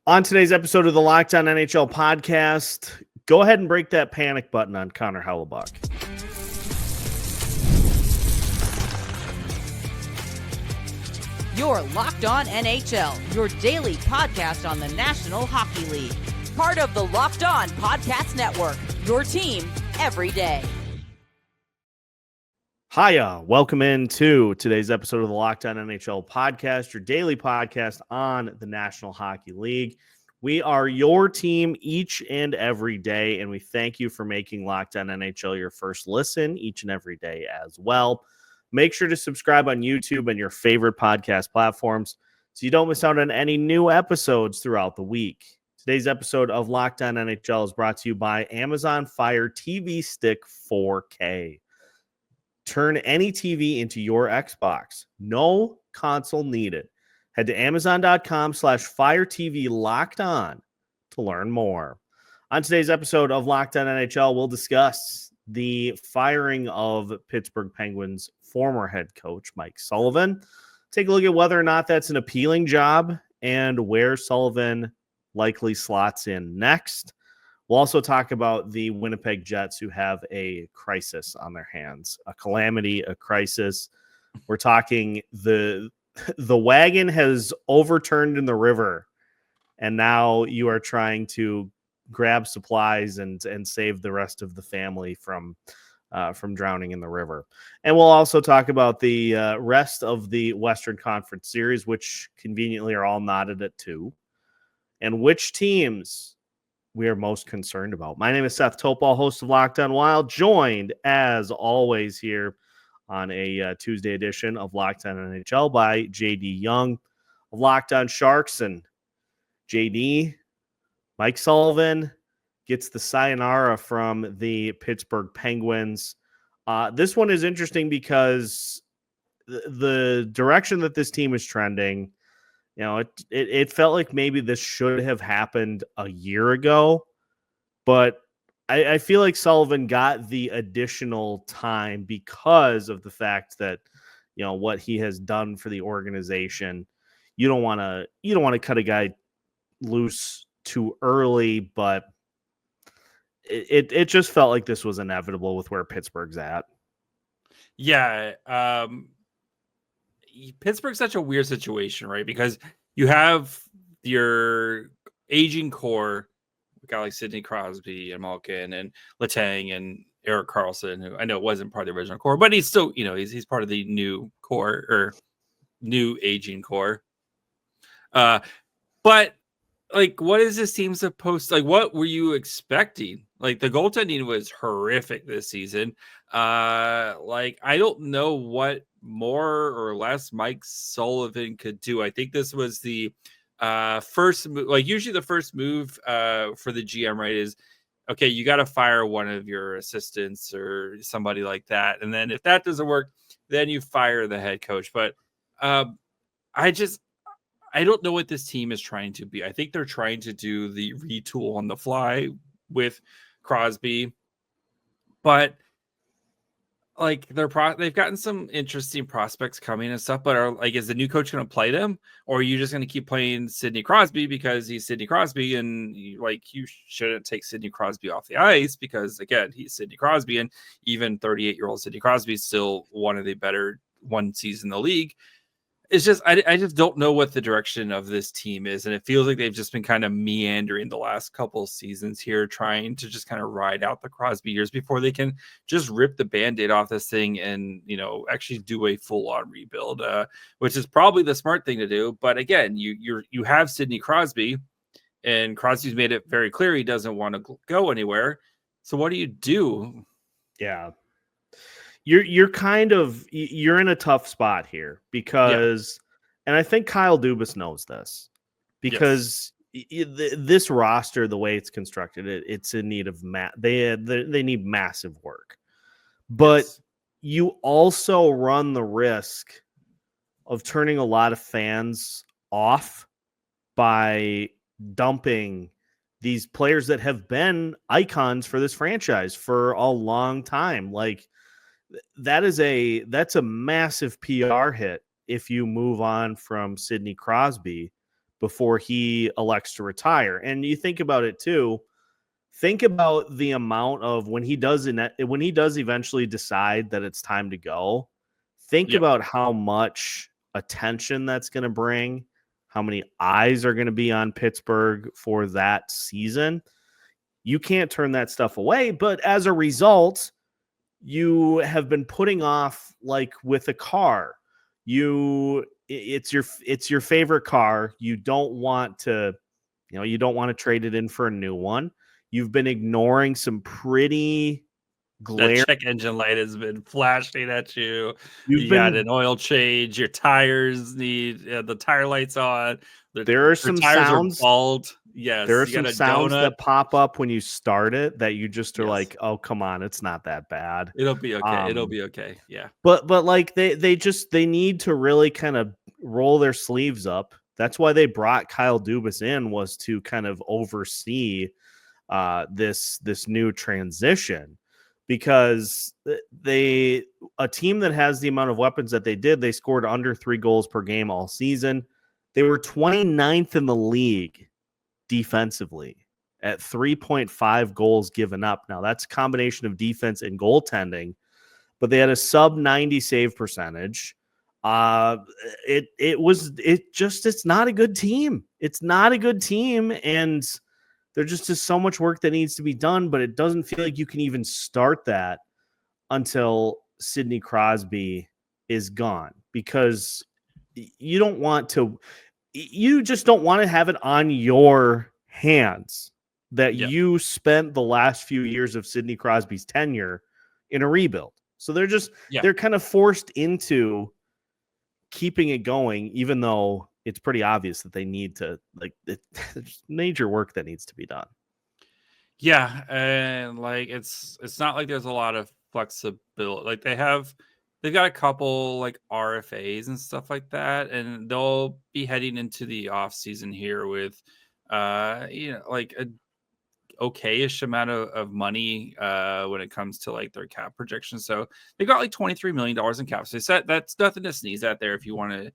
On today's episode of the Locked On NHL podcast, go ahead and break that panic button on Connor Hellebuyck. You're Locked On NHL, your daily podcast on the National Hockey League. Part of the Locked On Podcast Network, your team every day. Hiya, welcome into today's episode of the Locked On NHL podcast, your daily podcast on the National Hockey League. We are your team each and every day, and we thank you for making Locked On NHL your first listen each and every day as well. Make sure to subscribe on YouTube and your favorite podcast platforms so you don't miss out on any new episodes throughout the week. Today's episode of Locked On NHL is brought to you by Amazon Fire TV Stick 4K. Turn any TV into your Xbox. No console needed. Head to amazon.com/firetv locked on to learn more. On today's episode of Locked On NHL, we'll discuss the firing of Pittsburgh Penguins former head coach Mike Sullivan. Take a look at whether or not that's an appealing job and where Sullivan likely slots in next. We'll also talk about the Winnipeg Jets, who have a crisis on their hands, a calamity, a crisis. We're talking the wagon has overturned in the river, and now you are trying to grab supplies and save the rest of the family from drowning in the river. And we'll also talk about the rest of the Western Conference series, which conveniently are all knotted at 2, and which teams we are most concerned about. My name is Seth Topal, host of Locked On Wild, joined as always here on a Tuesday edition of Locked On NHL by JD Young of Locked On Sharks. And JD, Mike Sullivan gets the sayonara from the Pittsburgh Penguins. This one is interesting because the direction that this team is trending, you know, it felt like maybe this should have happened a year ago, but I feel like Sullivan got the additional time because of the fact that, you know, what he has done for the organization. You don't want to cut a guy loose too early, but it just felt like this was inevitable with where Pittsburgh's at. Yeah. Pittsburgh's such a weird situation, right? Because you have your aging core, a guy like Sidney Crosby and Malkin and Letang and Erik Karlsson, who I know wasn't part of the original core, but he's still, you know, he's part of the new core or new aging core. But like, what is this team supposed to, like, what were you expecting? Like, the goaltending was horrific this season. Like, I don't know what more or less Mike Sullivan could do. I think this was the first move. Like, usually the first move for the GM, right, is, okay, you got to fire one of your assistants or somebody like that. And then if that doesn't work, then you fire the head coach. But I don't know what this team is trying to be. I think they're trying to do the retool on the fly with Crosby, but like they've gotten some interesting prospects coming and stuff. But is the new coach going to play them, or are you just going to keep playing Sidney Crosby because he's Sidney Crosby, and you shouldn't take Sidney Crosby off the ice because, again, he's Sidney Crosby, and even 38-year-old Sidney Crosby is still one of the better one seeds in the league. It's just, I just don't know what the direction of this team is. And it feels like they've just been kind of meandering the last couple of seasons here, trying to just kind of ride out the Crosby years before they can just rip the Band-Aid off this thing and, you know, actually do a full-on rebuild, which is probably the smart thing to do. But again, you have Sidney Crosby, and Crosby's made it very clear he doesn't want to go anywhere. So what do you do? Yeah. You're in a tough spot here because, and I think Kyle Dubas knows this, because this roster, the way it's constructed, it's in need of they need massive work, but you also run the risk of turning a lot of fans off by dumping these players that have been icons for this franchise for a long time. Like, that's a massive PR hit if you move on from Sidney Crosby before he elects to retire. And you think about it too. Think about the amount of when he does eventually decide that it's time to go. Think about how much attention that's going to bring, how many eyes are going to be on Pittsburgh for that season. You can't turn that stuff away, but as a result, you have been putting off, like with a car. It's your favorite car. You don't want to trade it in for a new one. You've been ignoring some pretty glaring. That check engine light has been flashing at you. You got an oil change. Your tires need the tire lights on. There are some sounds. Bald. Yes, there are some sounds that pop up when you start it that you just are like, oh, come on, it's not that bad. It'll be okay. It'll be okay. Yeah. But like they need to really kind of roll their sleeves up. That's why they brought Kyle Dubas in, was to kind of oversee this new transition, because a team that has the amount of weapons that they scored under 3 goals per game all season. They were 29th in the league defensively at 3.5 goals given up. Now that's a combination of defense and goaltending, but they had a sub 90 save percentage. It's not a good team. It's not a good team. And there just is so much work that needs to be done, but it doesn't feel like you can even start that until Sidney Crosby is gone, because you just don't want to have it on your hands that you spent the last few years of Sidney Crosby's tenure in a rebuild. So they're kind of forced into keeping it going, even though it's pretty obvious that they need to, there's major work that needs to be done. Yeah. And it's not like there's a lot of flexibility. Like they've got a couple like RFAs and stuff like that, and they'll be heading into the off season here with, like a okayish amount of money when it comes to like their cap projections. So they got like $23 million in cap space. That's nothing to sneeze at there if you want to,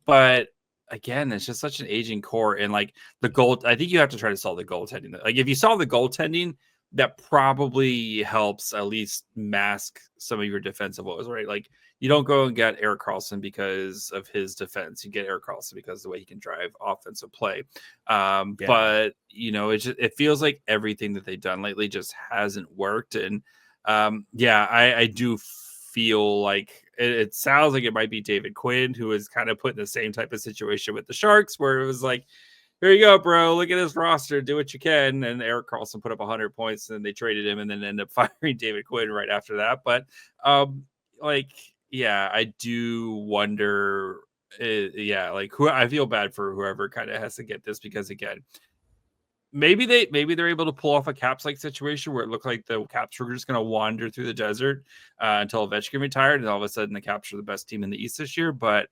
but again, it's just such an aging core, and like I think you have to try to solve the goaltending. Like if you solve the goaltending, that probably helps at least mask some of your defensive woes, right? Like you don't go and get Erik Karlsson because of his defense. You get Erik Karlsson because of the way he can drive offensive play. But it feels like everything that they've done lately just hasn't worked. And I do feel like it sounds like it might be David Quinn, who is kind of put in the same type of situation with the Sharks, where it was like, here you go, bro. Look at this roster. Do what you can. And Erik Karlsson put up 100 points, and they traded him, and then ended up firing David Quinn right after that. But I do wonder. I feel bad for whoever kind of has to get this, because again, maybe they're able to pull off a Caps like situation where it looked like the Caps were just going to wander through the desert until Ovechkin retired, and all of a sudden the Caps are the best team in the East this year. But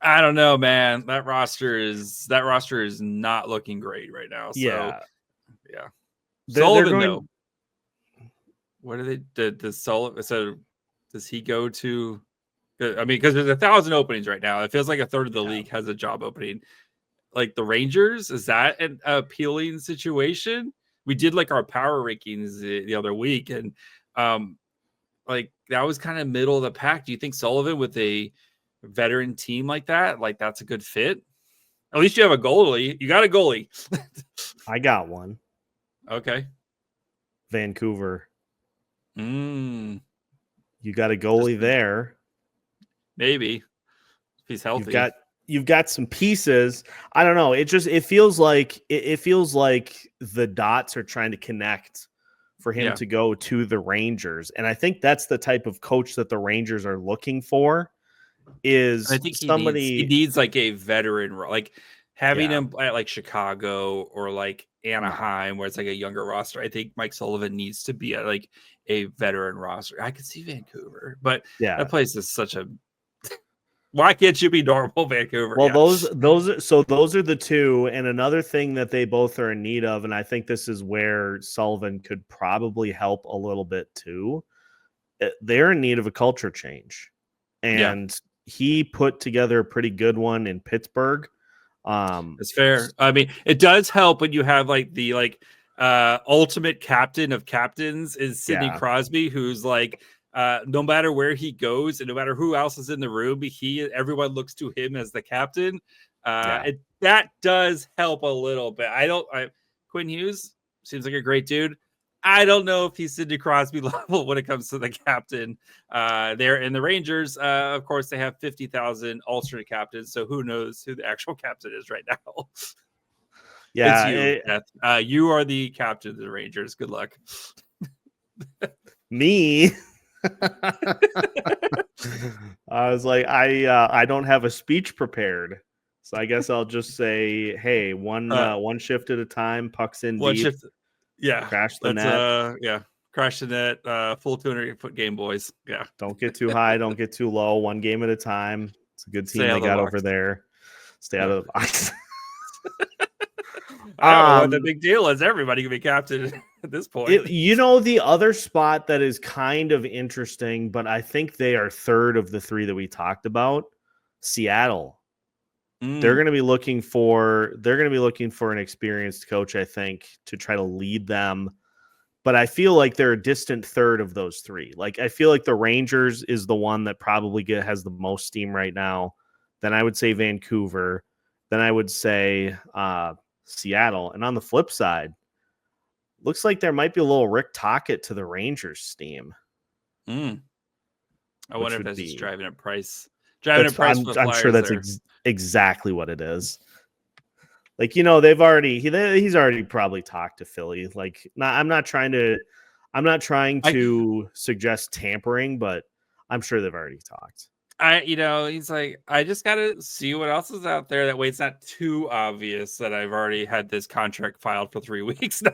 I don't know, man. That roster is not looking great right now. So, yeah. Sullivan, though. What are they? Does Sullivan? So, does he go to? I mean, because there's 1,000 openings right now. It feels like a third of the league has a job opening. Like the Rangers, is that an appealing situation? We did like our power rankings the other week, and that was kind of middle of the pack. Do you think Sullivan with a veteran team like that, like that's a good fit? At least you have a goalie. You got a goalie. I got one. Okay. Vancouver. You got a goalie there. Maybe if he's healthy. You've got some pieces. I don't know. It feels like the dots are trying to connect for him to go to the Rangers, and I think that's the type of coach that the Rangers are looking for. I think he needs like a veteran, like having him at like Chicago or like Anaheim, where it's like a younger roster. I think Mike Sullivan needs to be at like a veteran roster. I could see Vancouver, but that place is such a. Why can't you be normal, Vancouver? Well, those are the two, and another thing that they both are in need of, and I think this is where Sullivan could probably help a little bit too. They're in need of a culture change, and he put together a pretty good one in Pittsburgh. It's fair. I mean, it does help when you have like the ultimate captain of captains is Sidney Crosby, who's like no matter where he goes and no matter who else is in the room, everyone looks to him as the captain. That does help a little bit. Quinn Hughes seems like a great dude. I don't know if he's Sidney Crosby level when it comes to the captain there in the Rangers. Of course, they have 50,000 alternate captains, so who knows who the actual captain is right now. Yeah, it's you, Beth. You are the captain of the Rangers. Good luck. Me. I was like, I don't have a speech prepared, so I guess I'll just say, hey, one shift at a time, pucks in one deep. Shift, crash the net. Crash the net. Full 200-foot game, boys. Yeah, don't get too high, don't get too low. One game at a time. It's a good team they got over there. Stay out of the box. I don't know what the big deal is. Everybody can be captain at this point. The other spot that is kind of interesting, but I think they are third of the three that we talked about. Seattle. They're going to be looking for an experienced coach, I think, to try to lead them. But I feel like they're a distant third of those three. Like, I feel like the Rangers is the one that probably has the most steam right now. Then I would say Vancouver. Then I would say Seattle. And on the flip side, looks like there might be a little Rick Tocchet to the Rangers steam. I wonder if that's just driving a price. I'm sure that's exactly what it is. Like, he's already probably talked to Philly. Like, I'm not trying to suggest tampering, but I'm sure they've already talked. He's like, I just got to see what else is out there. That way it's not too obvious that I've already had this contract filed for 3 weeks now.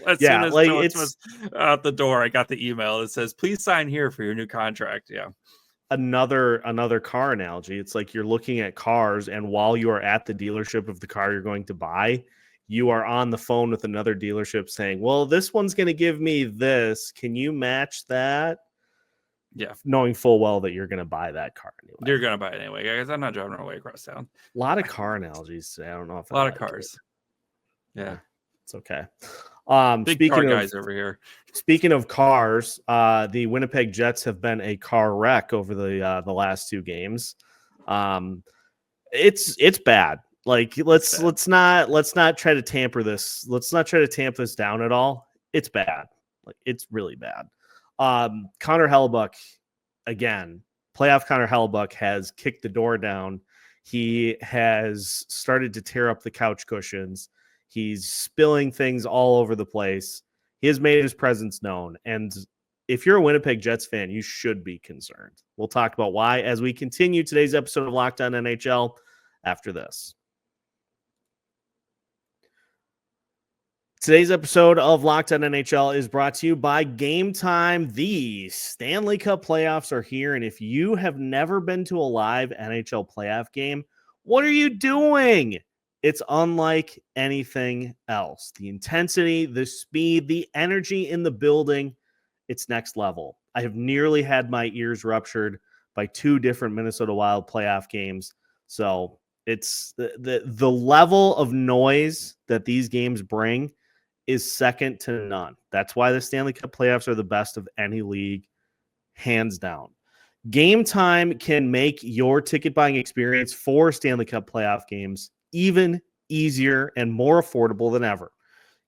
As soon as it was out the door, I got the email that says, please sign here for your new contract. Yeah. Another car analogy. It's like you're looking at cars, and while you are at the dealership of the car you're going to buy, you are on the phone with another dealership saying, well, this one's going to give me this. Can you match that? Yeah. Knowing full well that you're going to buy that car anyway. You're going to buy it anyway, guys. I'm not driving away across town. A lot of car analogies today. I don't know if a lot of cars. Yeah. It's okay. Big car guys over here. Speaking of cars, the Winnipeg Jets have been a car wreck over the last 2 games. It's bad. Like, let's not try to tamper this. Let's not try to tamp this down at all. It's bad. Like, it's really bad. Connor Hellebuyck, again, playoff Connor Hellebuyck has kicked the door down. He has started to tear up the couch cushions. He's spilling things all over the place. He has made his presence known. And if you're a Winnipeg Jets fan, you should be concerned. We'll talk about why as we continue today's episode of Locked On NHL after this. Today's episode of Locked On NHL is brought to you by Game Time. The Stanley Cup playoffs are here, and if you have never been to a live NHL playoff game, what are you doing? It's unlike anything else. The intensity, the speed, the energy in the building, it's next level. I have nearly had my ears ruptured by 2 different Minnesota Wild playoff games. So it's the level of noise that these games bring is second to none. That's why the Stanley Cup playoffs are the best of any league, hands down. Game Time can make your ticket buying experience for Stanley Cup playoff games even easier and more affordable than ever.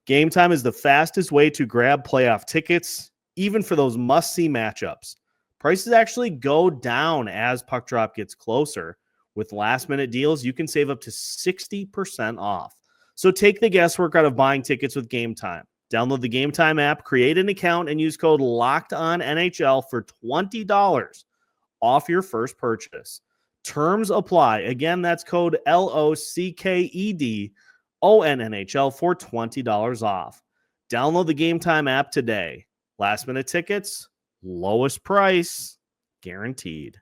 Game Time is the fastest way to grab playoff tickets, even for those must-see matchups. Prices actually go down as puck drop gets closer. With last-minute deals, you can save up to 60% off. So take the guesswork out of buying tickets with Game Time. Download the Game Time app, create an account, and use code LOCKEDONNHL for $20 off your first purchase. Terms apply. Again, that's code LOCKEDONNHL for $20 off. Download the Game Time app today. Last minute tickets, lowest price, guaranteed.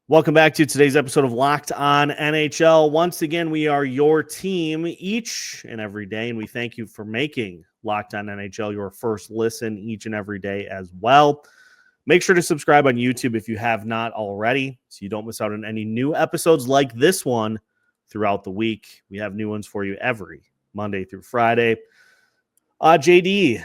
Welcome back to today's episode of Locked On NHL. Once again, we are your team each and every day, and we thank you for making Locked On NHL your first listen each and every day as well. Make sure to subscribe on YouTube if you have not already, so you don't miss out on any new episodes like this one throughout the week. We have new ones for you every Monday through Friday. JD,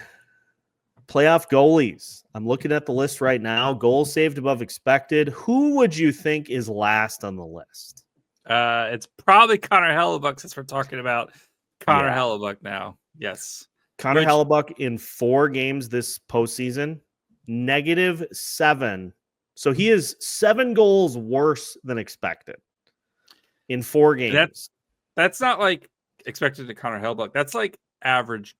playoff goalies. I'm looking at the list right now. Goals saved above expected. Who would you think is last on the list? It's probably Connor Hellebuyck, since we're talking about Connor Hellebuyck now. Yes. Connor Hellebuyck in 4 games this postseason, -7. So he is 7 goals worse than expected in 4 games. That's not like expected to Connor Hellebuyck. That's like average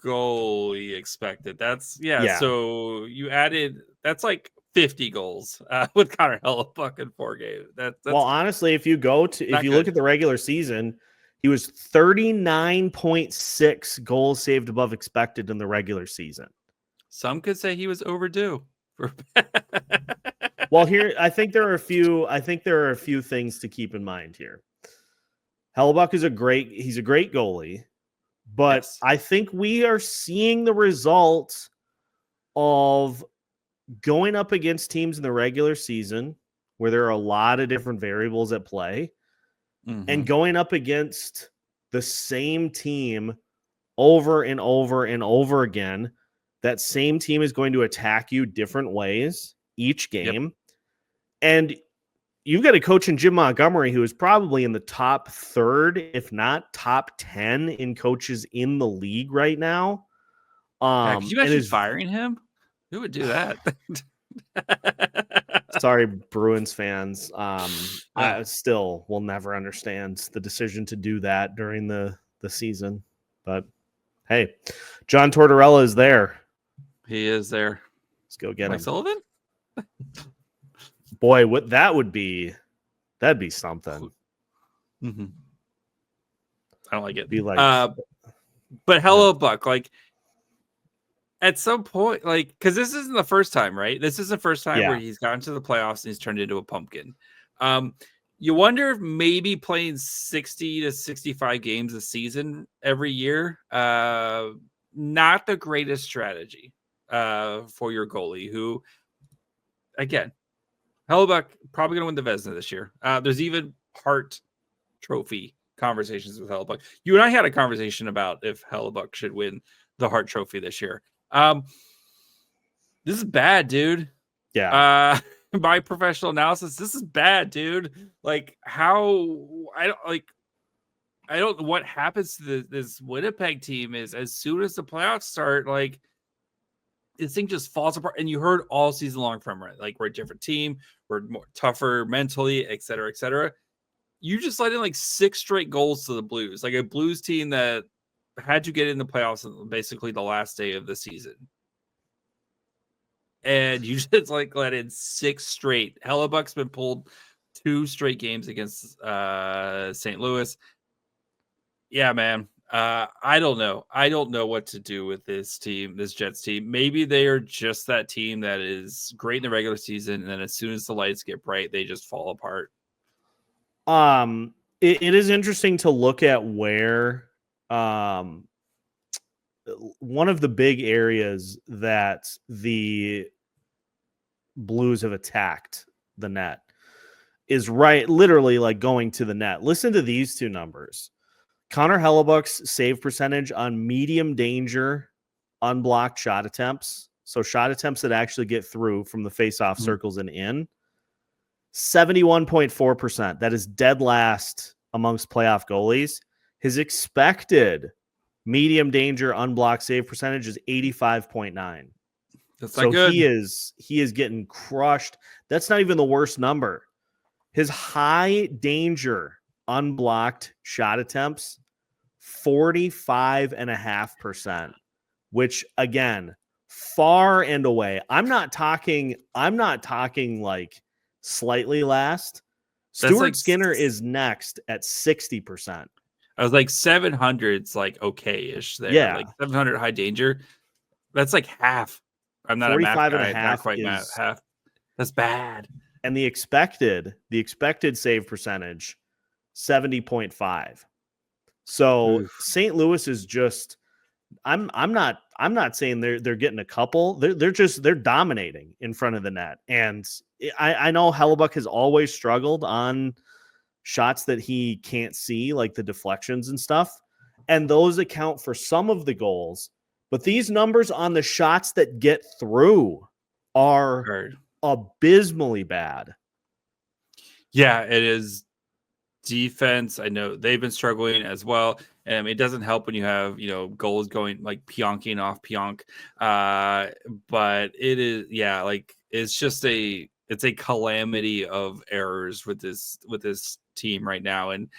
goalie expected. That's So you added, that's like 50 goals with Connor Hellebuyck in 4 games. That's well, honestly, if you look at the regular season, he was 39.6 goals saved above expected in the regular season. Some could say he was overdue. Well, here I think there are a few things to keep in mind here. Hellebuyck is a great goalie, but yes. I think we are seeing the results of going up against teams in the regular season where there are a lot of different variables at play, and going up against the same team over and over and over again. That same team is going to attack you different ways each game. Yep. And you've got a coach in Jim Montgomery who is probably in the top 3rd, if not top 10 in coaches in the league right now. Could you imagine firing him? Who would do that? Sorry, Bruins fans. I still will never understand the decision to do that during the season. But hey, John Tortorella is there. He is there. Let's go get Mike him. Sullivan? Boy, that'd be something. Mm-hmm. I don't like it. Be like, but Hellebuyck, like at some point, like, because this isn't the first time, right? This is the first time where he's gotten to the playoffs and he's turned into a pumpkin. You wonder if maybe playing 60 to 65 games a season every year, not the greatest strategy for your goalie, who, again, Hellebuyck probably going to win the Vezina this year. There's even Hart Trophy conversations with Hellebuyck. You and I had a conversation about if Hellebuyck should win the Hart Trophy this year. This is bad, dude. Yeah. My professional analysis, this is bad, dude. Like, how I don't know what happens to this Winnipeg team is as soon as the playoffs start, like, this thing just falls apart. And you heard all season long from it, like, we're a different team, we're more tougher mentally, et cetera, et cetera. You just let in like 6 straight goals to the Blues, like a Blues team that had you get in the playoffs basically the last day of the season. And you just like let in 6 straight. Hellebuyck's been pulled 2 straight games against St. Louis. Yeah, man. I don't know. I don't know what to do with this team, this Jets team. Maybe they are just that team that is great in the regular season, and then as soon as the lights get bright, they just fall apart. It is interesting to look at where one of the big areas that the Blues have attacked the net is literally like going to the net. Listen to these 2 numbers. Connor Hellebuyck's save percentage on medium danger unblocked shot attempts, so shot attempts that actually get through from the face-off circles and in, 71.4%. That is dead last amongst playoff goalies. His expected medium danger unblocked save percentage is 85.9. That's so not good. He is getting crushed. That's not even the worst number. His high danger unblocked shot attempts, 45.5%, which again, far and away. I'm not talking like slightly last. Stuart Skinner is next at 60%. I was like 700's like okay-ish there. Yeah. Like 700 high danger. That's like half. I'm not 45 a math guy. and a half not quite half. That's bad. And the expected save percentage, 70.5. So St. Louis is just I'm not saying they're getting a couple. They're dominating in front of the net. And I know Hellebuyck has always struggled on shots that he can't see, like the deflections and stuff. And those account for some of the goals. But these numbers on the shots that get through are abysmally bad. Yeah, it is. Defense, I know they've been struggling as well. It doesn't help when you have, goals going like pionking off pionk. But it is, like it's just it's a calamity of errors with this team right now. And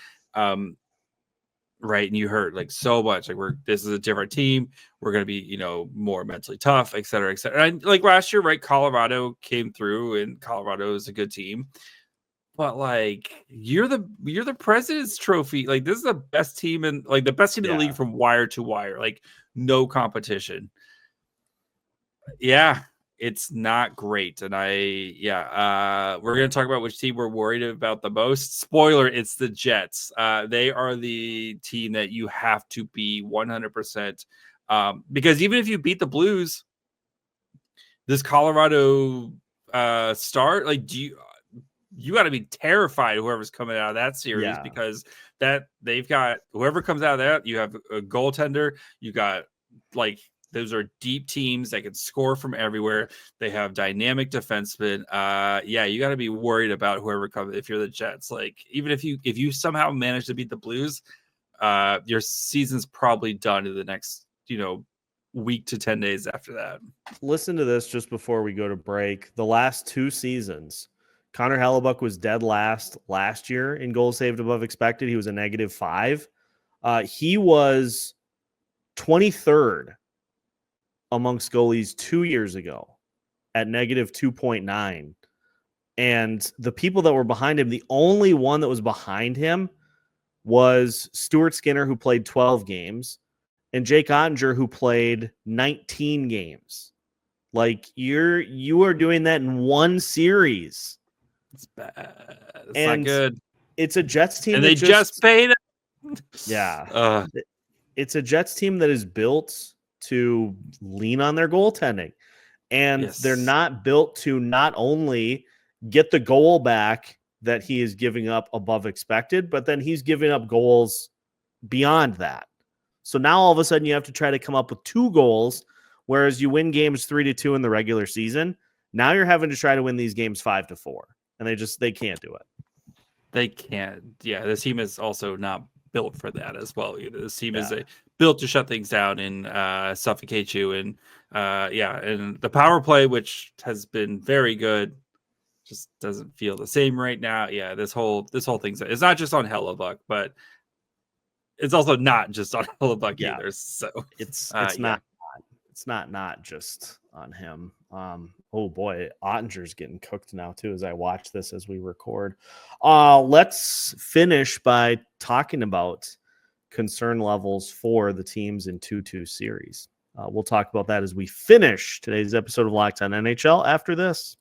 right, and you heard like so much like this is a different team. We're gonna be, more mentally tough, et cetera, et cetera. And like last year, right? Colorado came through, and Colorado is a good team. But like you're the President's Trophy. Like this is the best team in the league from wire to wire. Like no competition. Yeah, it's not great. And we're gonna talk about which team we're worried about the most. Spoiler: it's the Jets. They are the team that you have to be 100%. Because even if you beat the Blues, this Colorado start, like you got to be terrified whoever's coming out of that series because that they've got whoever comes out of that, you have a goaltender, you got like those are deep teams that can score from everywhere. They have dynamic defensemen. You got to be worried about whoever comes. If you're the Jets, like even if you somehow manage to beat the Blues, your season's probably done in the next week to 10 days after that. Listen to this just before we go to break. The last 2 seasons, Connor Hellebuyck was dead last year in goals saved above expected. He was a -5. He was 23rd amongst goalies 2 years ago at -2.9. And the people that were behind him, the only one that was behind him was Stuart Skinner, who played 12 games, and Jake Ottinger, who played 19 games. Like you are doing that in one series. It's bad. It's not good. It's a Jets team, and they just paid him. Yeah, it's a Jets team that is built to lean on their goaltending, and they're not built to not only get the goal back that he is giving up above expected, but then he's giving up goals beyond that. So now all of a sudden you have to try to come up with 2 goals, whereas you win games 3-2 in the regular season. Now you're having to try to win these games 5-4. And they can't do it. They can't. Yeah, this team is also not built for that as well. This team is built to shut things down and suffocate you. And and the power play, which has been very good, just doesn't feel the same right now. Yeah, this whole thing's it's not just on Hellebuyck, but it's also not just on Hellebuyck either. So it's not just on him. Oh boy, Ottinger's getting cooked now too as I watch this as we record. Let's finish by talking about concern levels for the teams in 2-2 series. We'll talk about that as we finish today's episode of Locked On NHL after this.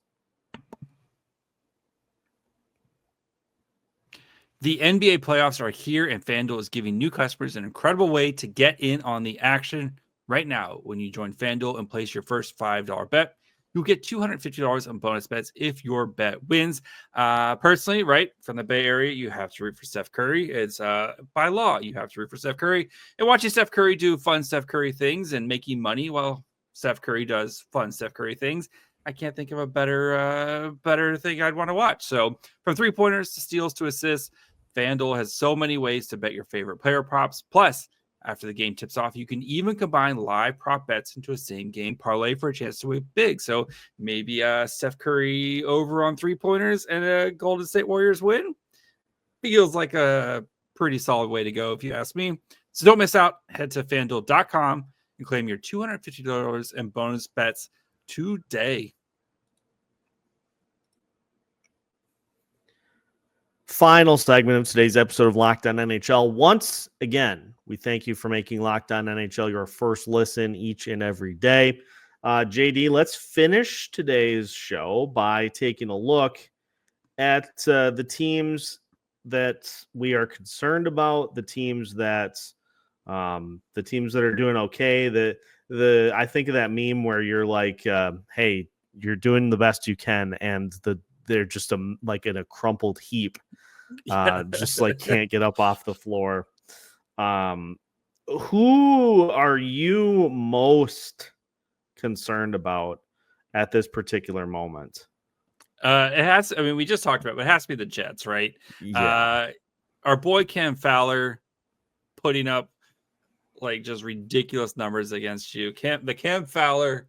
The NBA playoffs are here, and FanDuel is giving new customers an incredible way to get in on the action right now. When you join FanDuel and place your first $5 bet, you'll get $250 in bonus bets if your bet wins. Personally, right, from the Bay Area, you have to root for Steph Curry. It's by law, you have to root for Steph Curry. And watching Steph Curry do fun Steph Curry things and making money while Steph Curry does fun Steph Curry things, I can't think of a better thing I'd want to watch. So from 3-pointers to steals to assists, FanDuel has so many ways to bet your favorite player props. Plus, after the game tips off, you can even combine live prop bets into a same-game parlay for a chance to win big. So maybe Steph Curry over on 3-pointers and a Golden State Warriors win feels like a pretty solid way to go, if you ask me. So don't miss out. Head to FanDuel.com and claim your $250 in bonus bets today. Final segment of today's episode of Locked On NHL. Once again, we thank you for making Locked On NHL your first listen each and every day. JD, let's finish today's show by taking a look at the teams that we are concerned about, the teams that The teams that are doing okay, I think of that meme where you're like, hey, you're doing the best you can, and they're just like in a crumpled heap, just like can't get up off the floor. Who are you most concerned about at this particular moment? It has. I mean, we just talked about it, but it has to be the Jets, right? Yeah. Our boy Cam Fowler putting up like just ridiculous numbers against you. Cam Fowler,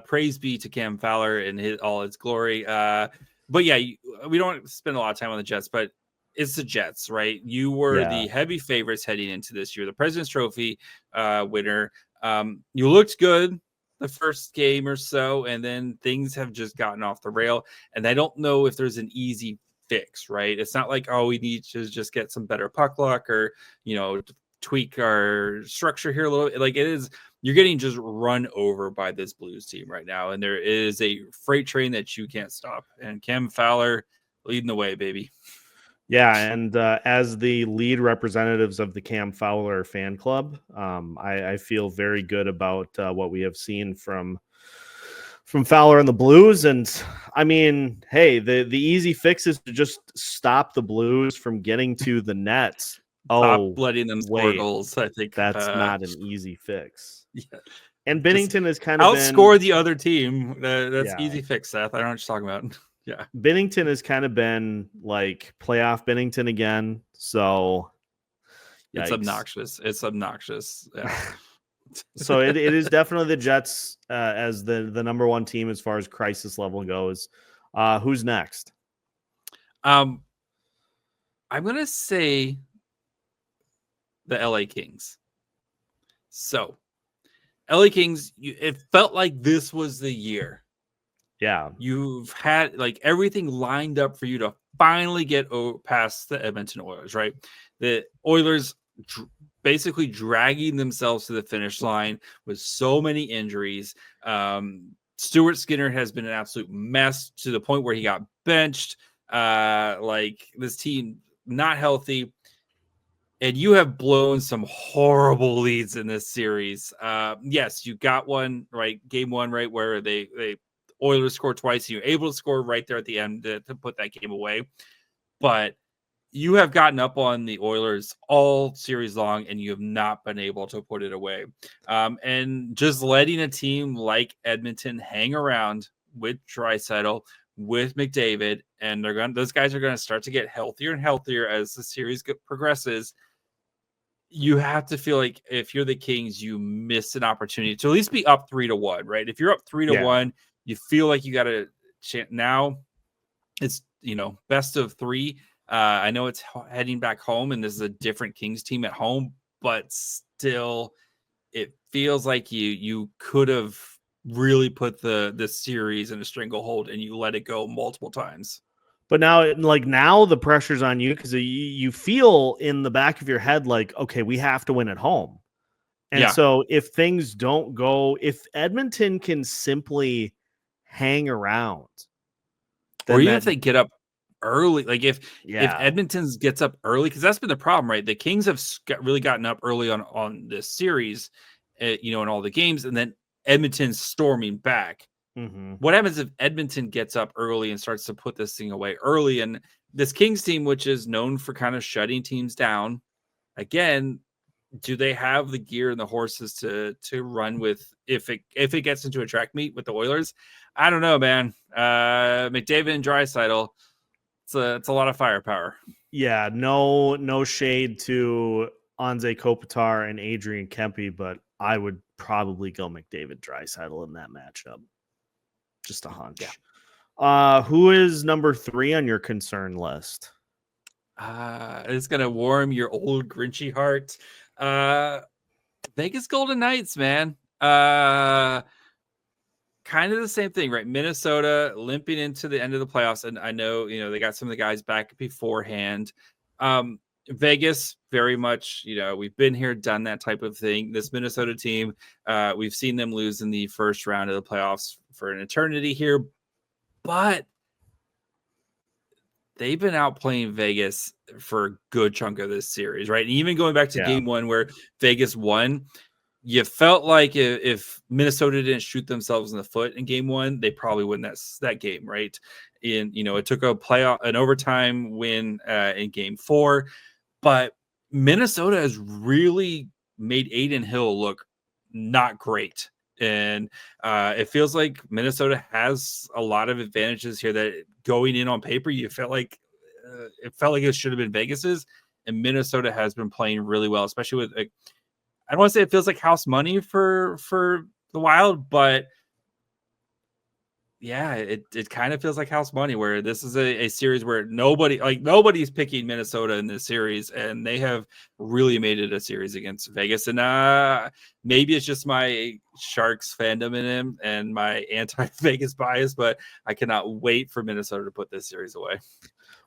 praise be to Cam Fowler in all his glory. But yeah, we don't spend a lot of time on the Jets, but it's the Jets, right? You were the heavy favorites heading into this year, the President's Trophy winner. You looked good the first game or so, and then things have just gotten off the rail. And I don't know if there's an easy fix, right? It's not like, oh, we need to just get some better puck luck or, tweak our structure here a little bit. Like it is, you're getting just run over by this Blues team right now. And there is a freight train that you can't stop. And Cam Fowler leading the way, baby. Yeah, and as the lead representatives of the Cam Fowler fan club, I feel very good about what we have seen from Fowler and the Blues. And I mean, hey, the easy fix is to just stop the Blues from getting to the net. Stop letting them score goals. I think that's not an easy fix. Yeah. And Binnington has kind of outscore the other team. That's easy fix, Seth. I don't know what you're talking about. Yeah. Binnington has kind of been like playoff Binnington again. So it's obnoxious. It's obnoxious. Yeah. So it is definitely the Jets as the number one team as far as crisis level goes. Who's next? I'm going to say the LA Kings. So LA Kings, it felt like this was the year. Yeah. You've had like everything lined up for you to finally get past the Edmonton Oilers, right? The Oilers basically dragging themselves to the finish line with so many injuries. Stuart Skinner has been an absolute mess to the point where he got benched. Like this team not healthy. And you have blown some horrible leads in this series. Yes, you got one, right? Game one, right? Where they Oilers scored twice. And you're able to score right there at the end to put that game away. But you have gotten up on the Oilers all series long, and you have not been able to put it away. And just letting a team like Edmonton hang around with Draisaitl, with McDavid, and those guys are going to start to get healthier and healthier as the series progresses. You have to feel like if you're the Kings, you miss an opportunity to at least be up 3-1, right? If you're up 3-1, you feel like you got a chance. Now it's, best of three. I know it's heading back home, and this is a different Kings team at home, but still, it feels like you could have really put the series in a stranglehold, and you let it go multiple times. But now the pressure's on you because you feel in the back of your head like, okay, we have to win at home. And so if things don't go, if Edmonton can simply hang around, or even if they get up early, like if Edmonton gets up early, because that's been the problem, right? The Kings have really gotten up early on this series, in all the games, and then Edmonton's storming back. Mm-hmm. What happens if Edmonton gets up early and starts to put this thing away early? And this Kings team, which is known for kind of shutting teams down, again, do they have the gear and the horses to run with if it gets into a track meet with the Oilers? I don't know, man. McDavid and Draisaitl, it's a lot of firepower. Yeah, no shade to Anze Kopitar and Adrian Kempe, but I would probably go McDavid Draisaitl in that matchup. Just a hunch. Yeah. Who is number 3 on your concern list? It's gonna warm your old Grinchy heart. Vegas Golden Knights, man. Kind of the same thing, right? Minnesota limping into the end of the playoffs, and I know they got some of the guys back beforehand. Vegas, very much, we've been here, done that type of thing. This Minnesota team, we've seen them lose in the first round of the playoffs for an eternity here, but they've been outplaying Vegas for a good chunk of this series, right? And even going back to game one where Vegas won, you felt like if Minnesota didn't shoot themselves in the foot in game one, they probably win that game, right? It took an overtime win in game 4, but Minnesota has really made Adin Hill look not great. And it feels like Minnesota has a lot of advantages here that going in on paper, it felt like it should have been Vegas's, and Minnesota has been playing really well, especially with, I don't want to say it feels like house money for the Wild, but yeah, it kind of feels like house money, where this is a series where nobody's picking Minnesota in this series, and they have really made it a series against Vegas. And maybe it's just my Sharks fandom in him and my anti-Vegas bias, but I cannot wait for Minnesota to put this series away.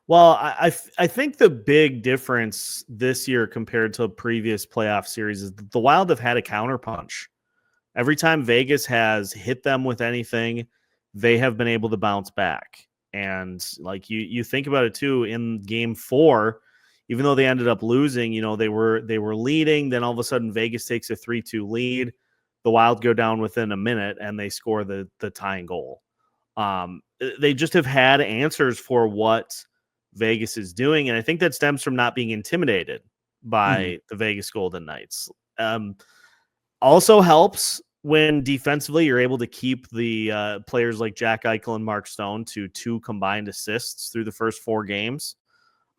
Well, I think the big difference this year compared to previous playoff series is the Wild have had a counterpunch. Every time Vegas has hit them with anything, they have been able to bounce back. And like you think about it too, in game 4, even though they ended up losing, they were leading. Then all of a sudden Vegas takes a 3-2 lead. The Wild go down within a minute and they score the tying goal. They just have had answers for what Vegas is doing. And I think that stems from not being intimidated by the Vegas Golden Knights. Also helps when defensively you're able to keep the players like Jack Eichel and Mark Stone to 2 combined assists through the first 4 games.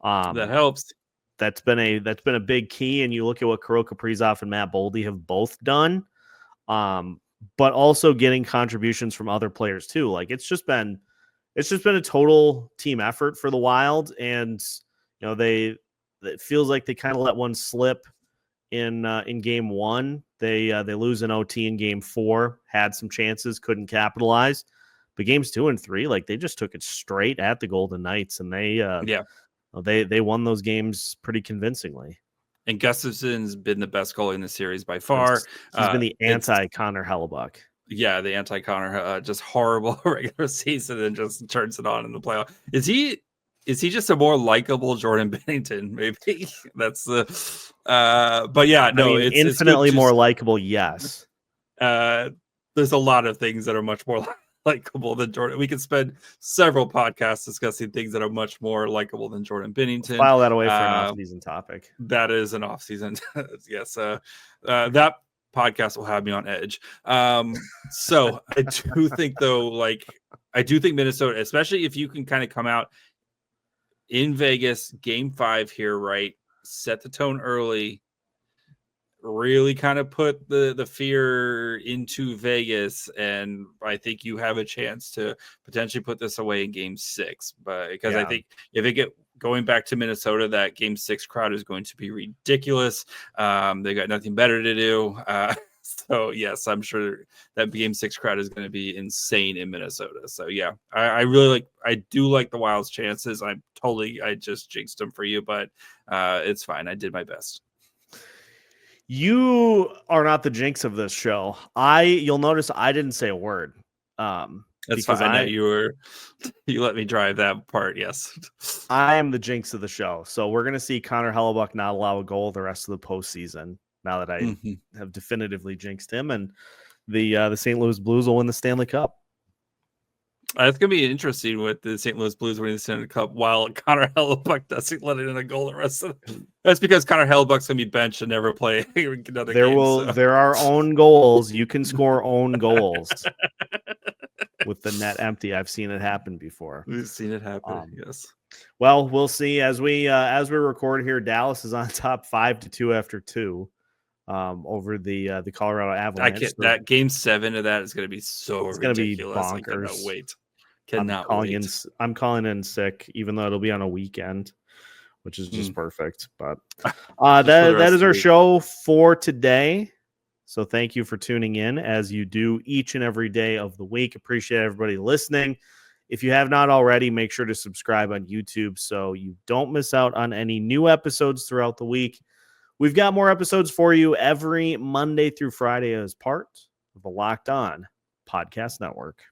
That helps. That's been a big key. And you look at what Kirill Kaprizov and Matt Boldy have both done, but also getting contributions from other players too. Like it's just been a total team effort for the Wild, and it feels like they kind of let one slip in game 1. They lose an OT in game 4, had some chances, couldn't capitalize. But games 2 and 3, like they just took it straight at the Golden Knights, and they won those games pretty convincingly. And Gustafson's been the best goalie in the series by far. He's been the anti-Connor Hellebuyck. Yeah, the anti-Connor, just horrible regular season and just turns it on in the playoff. Is he just a more likable Jordan Bennington? Maybe that's the. But yeah, no, it's infinitely more likable. Yes. There's a lot of things that are much more likable than Jordan. We could spend several podcasts discussing things that are much more likable than Jordan Bennington. File that away for an off-season topic. That is an off-season. Yes. That podcast will have me on edge. So I do think though, I do think Minnesota, especially if you can kind of come out in Vegas, game 5 here, right? Set the tone early, really kind of put the fear into Vegas, and I think you have a chance to potentially put this away in game 6. But because I think if it get going back to Minnesota, that game 6 crowd is going to be ridiculous. They got nothing better to do. So yes, I'm sure that game 6 crowd is going to be insane in Minnesota. So yeah, I do like the Wild's chances. I just jinxed them for you, but it's fine. I did my best. You are not the jinx of this show. You'll notice I didn't say a word. That's because I know you let me drive that part. Yes. I am the jinx of the show. So we're going to see Connor Hellebuyck not allow a goal the rest of the postseason, now that I have definitively jinxed him, and the St. Louis Blues will win the Stanley Cup. It's going to be interesting with the St. Louis Blues winning the Stanley Cup while Connor Hellebuyck doesn't let in a goal the rest of the... That's because Connor Hellebuyck's going to be benched and never play another game. There are own goals. You can score own goals with the net empty. I've seen it happen before. We've seen it happen, yes. Well, we'll see. As we record here, Dallas is on top 5-2 after 2. Over the Colorado Avalanche. That game 7 of that is going to be so it's ridiculous. Going to be bonkers. Cannot wait. I'm calling in sick, even though it'll be on a weekend, which is just perfect. But that is our show for today. So thank you for tuning in, as you do each and every day of the week. Appreciate everybody listening. If you have not already, make sure to subscribe on YouTube so you don't miss out on any new episodes throughout the week. We've got more episodes for you every Monday through Friday as part of the Locked On Podcast Network.